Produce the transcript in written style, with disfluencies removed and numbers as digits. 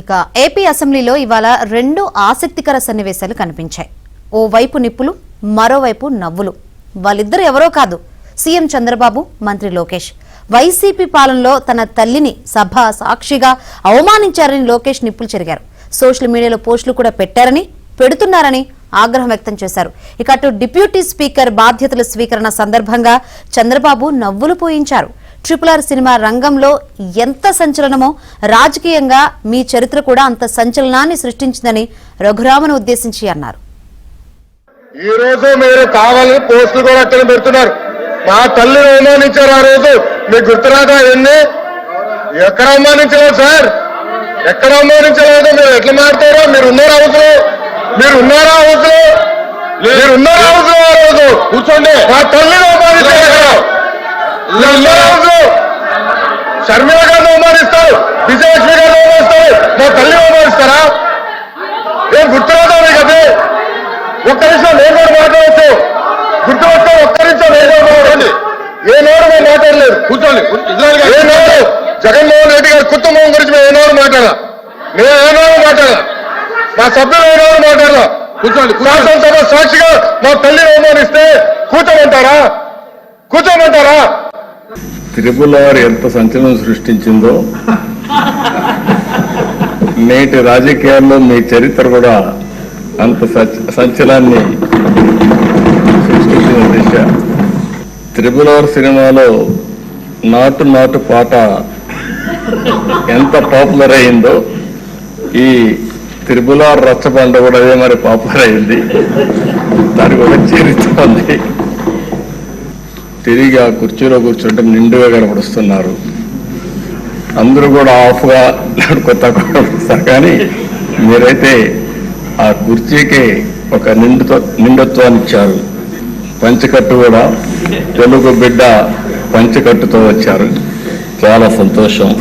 ఇక ఏపీ అసెంబ్లీలో ఇవాళ రెండు ఆసక్తికర సన్నివేశాలు కనిపించాయి. ఓవైపు నిప్పులు, మరోవైపు నవ్వులు. వాళ్ళిద్దరు ఎవరో కాదు, సీఎం చంద్రబాబు, మంత్రి లోకేష్. వైసీపీ పాలనలో తన తల్లిని సభ సాక్షిగా అవమానించారని లోకేష్ నిప్పులు చెరిగారు. సోషల్ మీడియాలో పోస్టులు కూడా పెట్టారని, పెడుతున్నారని ఆగ్రహం వ్యక్తం చేశారు. ఇక అటు డిప్యూటీ స్పీకర్ బాధ్యతల స్వీకరణ సందర్భంగా చంద్రబాబు నవ్వులు పోయించారు. RRR సినిమా రంగంలో ఎంత సంచలనమో రాజకీయంగా మీ చరిత్ర కూడా అంత సంచలనాన్ని సృష్టించిందని రఘురామను ఉద్దేశించి అన్నారు. ఈ రోజు మీరు కావాలని పోస్టులు కూడా అక్కడ పెడుతున్నారు. మా తల్లిని అవమానించారు. ఆ రోజు మీకు గుర్తురాదా? ఎన్ని ఎక్కడ అవమానించలేదు సార్, ఎక్కడ అవమానించలేదు. మీరు ఎట్లా మారుతారో, మీరు ఉన్నారా హౌస్లో? మీరు ఉన్నారా హౌస్లో? మీరు ఉన్నారా హౌస్లో? ఆ రోజు కూర్చోండి. మా తల్లిని అవమానించారు. షర్మిల గారిని అవమానిస్తారు, విజయలక్ష్మి గారిని అవమానిస్తారు, మా తల్లిని అవమానిస్తారా? ఏం గుర్తురాదా మీకు? అదే ఒక్క నిమిషం నేను కూడా మాట్లాడవచ్చు. గుర్తుపెట్టా, ఒక్క నిమిషం నేను కూడా మాట్లాడండి. ఏ నోరు మేము మాట్లాడలేదు. కూర్చోండి. ఏ నోరు జగన్మోహన్ రెడ్డి గారి కుటుంబం గురించి మేము ఏ నోరు మాట్లాడాలా? మేము ఏ నోరు మాట్లాడాలా? మా సభ్యులు ఏ నోరు మాట్లాడాలా? కూర్చోండి. శాసనసభ సాక్షిగా మా తల్లిని అవమానిస్తే కూర్చోమంటారా? కూర్చోమంటారా? RRR ఎంత సంచలనం సృష్టించిందో నేటి రాజకీయాల్లో మీ చరిత్ర కూడా అంత సంచలనాన్ని సృష్టించిన దిశ. RRR సినిమాలో నాటు నాటు పాట ఎంత పాపులర్ అయిందో ఈ RRR రచ్చబండ కూడా అదే మరి పాపులర్ అయింది. దానికి ఒక చరిత్ర ఉంది. తిరిగి ఆ కుర్చీలో కూర్చుంటే నిండుగా కనపడుస్తున్నారు. అందరూ కూడా ఆఫ్గా కొత్త కనపడుస్తారు, కానీ మీరైతే ఆ కుర్చీకి ఒక నిండుత్వాన్ని ఇచ్చారు. పంచకట్టు కూడా తెలుగు బిడ్డ పంచకట్టుతో వచ్చారు. చాలా సంతోషం.